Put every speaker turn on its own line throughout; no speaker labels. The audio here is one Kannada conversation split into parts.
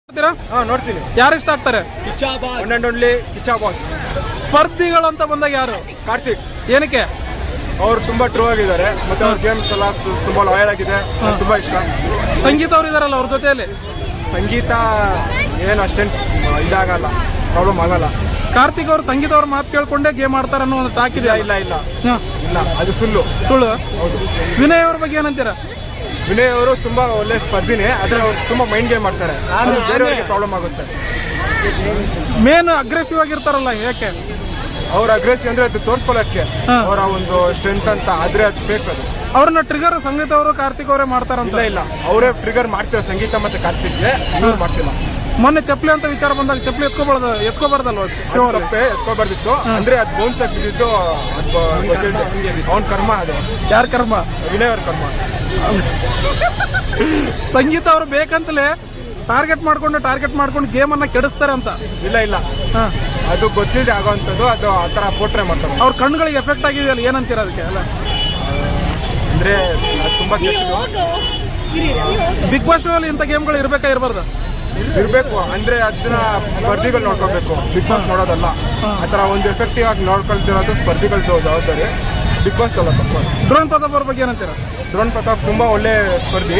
ನೋಡ್ತೀನಿ.
ಯಾರು ಇಷ್ಟ ಆಗ್ತಾರೆ?
One and only Kichcha boss.
ಸ್ಪರ್ಧಿಗಳಂತ ಬಂದಾಗ ಯಾರು?
ಕಾರ್ತಿಕ್.
ಏನಕ್ಕೆ?
ಅವ್ರು ತುಂಬಾ ಟ್ರೂ ಆಗಿದ್ದಾರೆ, ಮತ್ತೆ ಅವ್ರ ಗೇಮ್ಸ್ ಎಲ್ಲ ತುಂಬಾ ಲಾಯಲ್ ಆಗಿದೆ, ತುಂಬಾ ಇಷ್ಟ.
ಸಂಗೀತ ಅವ್ರು ಇದಾರಲ್ಲ, ಅವ್ರ ಜೊತೆಯಲ್ಲಿ
ಸಂಗೀತ ಏನು ಅಷ್ಟೇನು ಇದಾಗಲ್ಲ, ಪ್ರಾಬ್ಲಮ್ ಆಗಲ್ಲ.
ಕಾರ್ತಿಕ್ ಅವರು ಸಂಗೀತ ಅವ್ರ ಮಾತು ಕೇಳ್ಕೊಂಡೇ ಗೇಮ್ ಆಡ್ತಾರ ಅನ್ನೋ ಒಂದು ಟಾಕ್ ಇದೆ.
ಇಲ್ಲ ಅದು ಸುಳ್ಳು.
ಹೌದು. ವಿನಯ್ ಅವ್ರ ಬಗ್ಗೆ ಏನಂತೀರಾ?
ವಿನಯ್ ಅವರು ತುಂಬಾ ಒಳ್ಳೆ ಸ್ಪರ್ಧಿನೇ, ಆದ್ರೆ ಅವ್ರು ತುಂಬಾ ಮೈಂಡ್ ಗೇಮ್ ಮಾಡ್ತಾರೆ, ಬೇರೆಯವರಿಗೆ ಪ್ರಾಬ್ಲಮ್ ಆಗುತ್ತೆ.
ಮೇನ್ ಅಗ್ರೆಸಿವ್ ಆಗಿರ್ತಾರಲ್ಲ, ಯಾಕೆ?
ಅವ್ರ ಅಗ್ರೆಸಿವ್ ಅಂದ್ರೆ ಅದು ತೋರ್ಸ್ಕೊಳ್ಳೋಕ್ಕೆ ಅವರ ಒಂದು ಸ್ಟ್ರೆಂತ್ ಅಂತ, ಆದ್ರೆ ಅದು ಫೇಕ್. ಅದು
ಅವ್ರನ್ನ ಟ್ರಿಗರ್ ಸಂಗೀತ ಅವರು ಕಾರ್ತಿಕ್ ಅವರೇ ಮಾಡ್ತಾರಂತ.
ಇಲ್ಲ ಅವರೇ ಟ್ರಿಗರ್ ಮಾಡ್ತಾರೆ, ಸಂಗೀತ ಮತ್ತೆ ಕಾರ್ತಿಕ್ಗೆ ಇವ್ರು ಮಾಡ್ತಿಲ್ಲ.
ಮೊನ್ನೆ ಚಪ್ಪಲಿ ಅಂತ ವಿಚಾರ ಬಂದಾಗ ಚಪ್ಪಲಿ ಎತ್ಕೋಬಾರ್ದಲ್ವ?
ಎತ್ಕೋಬಾರ್ದಿತ್ತು, ಅಂದ್ರೆ ಅದು ಬೌನ್ಸ್ ಆಗಿದ್ದು ಅವ್ನ ಕರ್ಮ. ಅದು
ಯಾರ ಕರ್ಮ?
ವಿನಯ್ ಅವ್ರ ಕರ್ಮ.
ಸಂಗೀತ ಅವರು ಬೇಕಂತಲೇ ಟಾರ್ಗೆಟ್ ಮಾಡ್ಕೊಂಡು ಗೇಮ್ ಅನ್ನ ಕೆಡಿಸ್ತಾರೆ ಅಂತ.
ಇಲ್ಲ ಅದು ಗೊತ್ತಿದೆ ಆಗೋವಂಥದ್ದು, ಅದು ಆ ಥರ ಪೋಟ್ರೆ ಮಾಡ್ತಾರೆ.
ಅವ್ರ ಕಣ್ಣುಗಳಿಗೆ ಎಫೆಕ್ಟ್ ಆಗಿದೆಯಲ್ಲ, ಏನಂತೀರ ಅದಕ್ಕೆ? ಅಲ್ಲ
ಅಂದ್ರೆ ತುಂಬಾ
ಬಿಗ್ ಬಾಸ್ ಶೋ ಅಲ್ಲಿ ಇಂಥ ಗೇಮ್ಗಳು ಇರ್ಬೇಕಾ ಇರಬಾರ್ದು?
ಇರಬೇಕು, ಅಂದ್ರೆ ಅದನ್ನ ಸ್ಪರ್ಧಿಗಳು ನೋಡ್ಕೋಬೇಕು, ಬಿಗ್ ಬಾಸ್ ನೋಡೋದಲ್ಲ. ಆ ಥರ ಒಂದು ಎಫೆಕ್ಟಿವ್ ಆಗಿ ನೋಡ್ಕೊಳ್ತಿರೋದು ಸ್ಪರ್ಧಿಗಳದ್ದು ಜವಾಬ್ದಾರಿ, ಬಿಗ್ ಬಾಸ್ ಅಲ್ಲ.
ಡ್ರೋನ್ ಪ್ರತಾಪ್ ಅವ್ರ ಬಗ್ಗೆ ಏನಂತೀರ?
ಡ್ರೋನ್ ಪ್ರತಾಪ್ ತುಂಬಾ ಒಳ್ಳೆ ಸ್ಪರ್ಧಿ,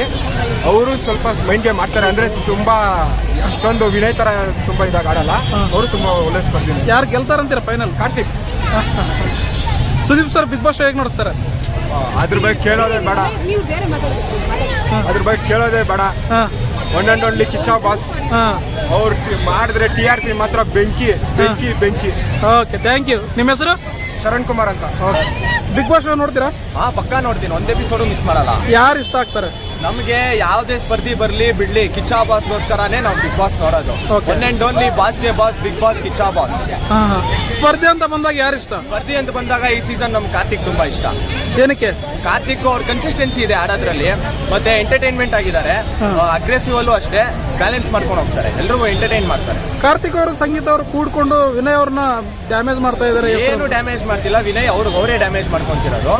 ಅವರು ಸ್ವಲ್ಪ ಮೈಂಡ್ ಗೇಮ್ ಮಾಡ್ತಾರೆ, ಅಂದ್ರೆ ತುಂಬಾ ಅಷ್ಟೊಂದು ವಿನಯ್ ತರ ತುಂಬಾ ಇದಾಗ ಆಡಲ್ಲ. ಅವರು ತುಂಬಾ ಒಳ್ಳೆ ಸ್ಪರ್ಧಿ.
ಯಾರು ಗೆಲ್ತಾರಂತೀರ final?
Karthik.
Sudeep sir Bigg Boss ಹೇಗೆ ನಡೆಸ್ತಾರೆ?
ಅದ್ರ ಬಗ್ಗೆ ಕೇಳೋದೇ ಬೇಡ. One and only Kichcha boss. ಅವ್ರು ಮಾಡಿದ್ರೆ TRP ಮಾತ್ರ ಬೆಂಕಿ.
Okay, thank you. ನಿಮ್ಮ ಹೆಸರು?
ಶರಣ್ ಕುಮಾರ್ ಅಂತ.
ಬಿಗ್ ಬಾಸ್ ಶೋ ನೋಡ್ತೀರಾ?
ಪಕ್ಕಾ ನೋಡ್ತೀನಿ, ಒಂದ್ ಎಪಿಸೋಡು ಮಿಸ್ ಮಾಡಲ್ಲ.
ಯಾರು ಇಷ್ಟ ಆಗ್ತಾರೆ?
ನಮ್ಗೆ ಯಾವುದೇ ಸ್ಪರ್ಧಿ ಬರ್ಲಿ ಬಿಡ್ಲಿ, ಕಿಚ್ಚಾ ಬಾಸ್ಗೋಸ್ಕರನೇ ನಾವು ಬಿಗ್ ಬಾಸ್ ನೋಡೋದು. ಒನ್ ಅಂಡ್ ಓನ್ಲಿ ಬಾಸ್ಗೆ boss, Bigg Boss Kichcha boss.
ಸ್ಪರ್ಧಿ ಅಂತ ಬಂದಾಗ ಯಾರು ಇಷ್ಟ?
ಸ್ಪರ್ಧಿ ಅಂತ ಬಂದಾಗ ಈ ಸೀಸನ್ ನಮ್ಗೆ ಕಾರ್ತಿಕ್ ತುಂಬಾ ಇಷ್ಟ.
ಏನಕ್ಕೆ?
ಕಾರ್ತಿಕ್ ಅವ್ರ ಕನ್ಸಿಸ್ಟೆನ್ಸಿ ಇದೆ ಆಡೋದ್ರಲ್ಲಿ, ಮತ್ತೆ ಎಂಟರ್ಟೈನ್ಮೆಂಟ್ ಆಗಿದ್ದಾರೆ. ಅಗ್ರೆಸಿವ್ ಅಲ್ಲೂ ಅಷ್ಟೇ ಬ್ಯಾಲೆನ್ಸ್ ಮಾಡ್ಕೊಂಡು ಹೋಗ್ತಾರೆ, ಎಲ್ರಿಗೂ ಎಂಟರ್ಟೈನ್ ಮಾಡ್ತಾರೆ.
ಕಾರ್ತಿಕ್ ಅವರು ಸಂಗೀತ ಅವರು ಕೂಡ್ಕೊಂಡು ವಿನಯ್ ಅವ್ರನ್ನ ಡ್ಯಾಮೇಜ್ ಮಾಡ್ತಾ ಇದಾರೆ.
ಏನು ಡ್ಯಾಮೇಜ್ ಮಾಡ್ತಿಲ್ಲ, ವಿನಯ್ ಅವರೇ ಡ್ಯಾಮೇಜ್ ಮಾಡ್ಕೊಂತಿರೋದು.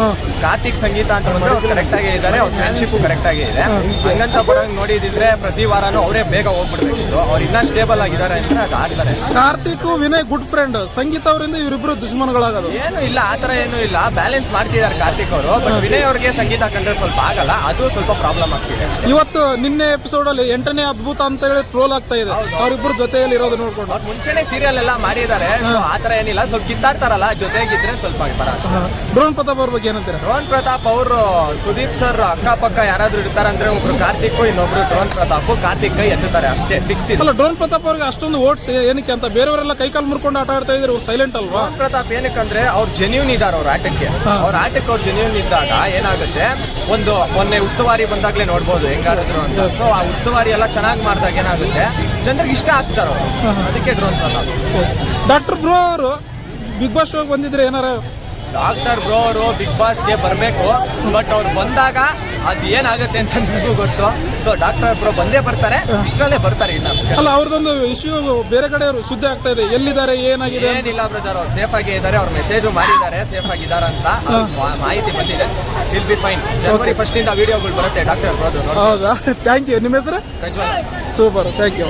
ಕಾರ್ತಿಕ್ ಸಂಗೀತ ಅಂತ ಬಂದ್ರೆ ಅವ್ರು ಕರೆಕ್ಟ್ ಆಗೇ ಇದ್ದಾರೆ, ಅವ್ರ ಫ್ರೆಂಡ್ಶಿಪ್ ಕರೆಕ್ಟ್ ಆಗಿ ಇದೆ. ಹಂಗಂತ ಬರೋಂಗ್ ನೋಡಿದ್ರೆ ಪ್ರತಿ ವಾರನೂ ಅವರೇ ಬೇಗ ಹೋಗ್ಬಿಡ್ಬೇಕಿತ್ತು. ಅವ್ರು ಇನ್ನೂ ಸ್ಟೇಬಲ್ ಆಗಿದ್ದಾರೆ ಅಂದ್ರೆ ಅದು ಆಡ್ತಾರೆ.
ಕಾರ್ತಿಕ್ ವಿನಯ್ ಗುಡ್ ಫ್ರೆಂಡ್, ಸಂಗೀತ ಅವರಿಂದ ಇವರಿಬ್ರು ದುಶ್ಮನ್ಗಳಾಗೋದು
ಏನು ಇಲ್ಲ, ಆತರ ಏನು ಇಲ್ಲ, ಬ್ಯಾಲೆನ್ಸ್ ಮಾಡ್ತಿದ್ದಾರೆ ಕಾರ್ತಿಕ್ ಅವರು. ಬಟ್ ವಿನಯ್ ಅವ್ರಿಗೆ ಸಂಗೀತ ಕಂಡ್ರೆ ಸ್ವಲ್ಪ ಆಗಲ್ಲ, ಅದು ಸ್ವಲ್ಪ ಪ್ರಾಬ್ಲಮ್ ಆಗ್ತಿದೆ.
ಇವತ್ತು ನಿನ್ನೆ ಎಪಿಸೋಡ್ ಅಲ್ಲಿ 8ನೇ ಅದ್ಭುತ ಅಂತ ಹೇಳಿ ಟ್ರೋಲ್ ಆಗ್ತಾ ಇದೆ, ಅವರಿಬ್ರು ಜೊತೆಯಲ್ಲಿ ಇರೋದು ನೋಡ್ಕೊಂಡು.
ಅವ್ರು ಮುಂಚೆನೆ ಸೀರಿಯಲ್ ಎಲ್ಲ ಮಾಡಿದ್ದಾರೆ, ಆತರ ಏನಿಲ್ಲ, ಸ್ವಲ್ಪ ಕಿತ್ತಾಡ್ತಾರಲ್ಲ, ಜೊತೆಗಿದ್ರೆ ಸ್ವಲ್ಪ ಬರಲ್ಲ.
ಡ್ರೋನ್ ಪ್ರತಾಪ್ ಅವ್ರ ಬಗ್ಗೆ ಏನಂತೀರ?
ಡ್ರೋನ್ ಪ್ರತಾಪ್ ಅವರು ಸುದೀಪ್ ಸರ್ ಅಕ್ಕಪಕ್ಕ ಯಾರಾದ್ರೂ ಇರ್ತಾರಂದ್ರೆ ಒಬ್ರು ಕಾರ್ತಿಕ್, ಇನ್ನೊಬ್ರು ಡ್ರೋನ್ ಪ್ರತಾಪ್. ಕಾರ್ತಿಕ್ ಎತ್ತುತ್ತಾರೆ ಅಷ್ಟೇ, ಫಿಕ್ಸ್ ಇದೆ.
ಅಲ್ಲ, ಡ್ರೋನ್ ಪ್ರತಾಪ್ ಅವ್ರಿಗೆ ಅಷ್ಟೊಂದು ಓಟ್ಸ್ ಏನಕ್ಕೆ ಅಂತ? ಬೇರೆಯವರೆಲ್ಲ ಕೈಕಾಲು ಮುರ್ಕೊಂಡು ಆಟ ಆಡ್ತಾ ಇದ್ರು, ಸೈಲೆಂಟ್ ಅಲ್ವಾ?
ಡ್ರೋನ್ ಪ್ರತಾಪ್ ಏನಕ್ಕಂದ್ರೆ ಅವ್ರು ಜೆನ್ಯೂನ್ ಇದ್ದಾರೆ, ಅವ್ರ ಆಟಕ್ಕೆ ಅವ್ರು ಜೆನ್ಯೂನ್ ಇದ್ದಾಗ ಏನಾಗುತ್ತೆ, ಒಂದು ಮೊನ್ನೆ ಉಸ್ತುವಾರಿ ಬಂದಾಗ್ಲೇ ನೋಡ್ಬೋದು ಹೆಂಗಾಡಿದ್ರು ಅಂತ. ಸೊ ಆ ಉಸ್ತುವಾರಿ ಎಲ್ಲ ಚೆನ್ನಾಗಿ ಮಾಡಿದಾಗ ಏನಾಗುತ್ತೆ, ಜನರಿಗೆ ಇಷ್ಟ ಆಗ್ತಾರ ಅವರು, ಅದಕ್ಕೆ ಡ್ರೋನ್ ಪ್ರತಾಪ್.
ಡಾಕ್ಟರ್ ಬ್ರೋ ಅವರು ಬಿಗ್ ಬಾಸ್ ಶೋಗೆ ಬಂದಿದ್ರೆ ಏನಾರ?
ಡಾಕ್ಟರ್ ಬ್ರೋ ಅವರು ಬಿಗ್ ಬಾಸ್ಗೆ ಬರಬೇಕು, ಬಟ್ ಅವ್ರು ಬಂದಾಗ ಅದು ಏನಾಗುತ್ತೆ ಅಂತ ನಿಮಗೂ ಗೊತ್ತು. ಸೊ ಡಾಕ್ಟರ್ ಬ್ರೋ ಬಂದೇ ಬರ್ತಾರೆ, ಇಷ್ಟರಲ್ಲೇ ಬರ್ತಾರೆ. ಇನ್ನು
ಅಲ್ಲ, ಅವ್ರದ್ದೊಂದು ಇಶ್ಯೂ ಬೇರೆ ಕಡೆ ಸುದ್ದಿ ಆಗ್ತಾ ಇದೆ, ಎಲ್ಲಿದ್ದಾರೆ, ಏನಾಗಿದೆ?
ಏನಿಲ್ಲ ಬ್ರದರ್, ಅವ್ರು ಸೇಫ್ ಆಗಿ ಇದ್ದಾರೆ, ಅವ್ರು ಮೆಸೇಜು ಮಾಡಿದ್ದಾರೆ ಸೇಫ್ ಆಗಿದ್ದಾರೆ ಅಂತ ಮಾಹಿತಿ ಬಂದಿದೆ. Will be fine. ಜನವರಿ 1 ವಿಡಿಯೋಗಳು ಬರುತ್ತೆ ಡಾಕ್ಟರ್ ಬ್ರೋದು.
ಹೌದಾ? Thank you. ನಿಮ್ಮ ಹೆಸರು?
ಪ್ರಜ್ವಲ್.
Super, thank you.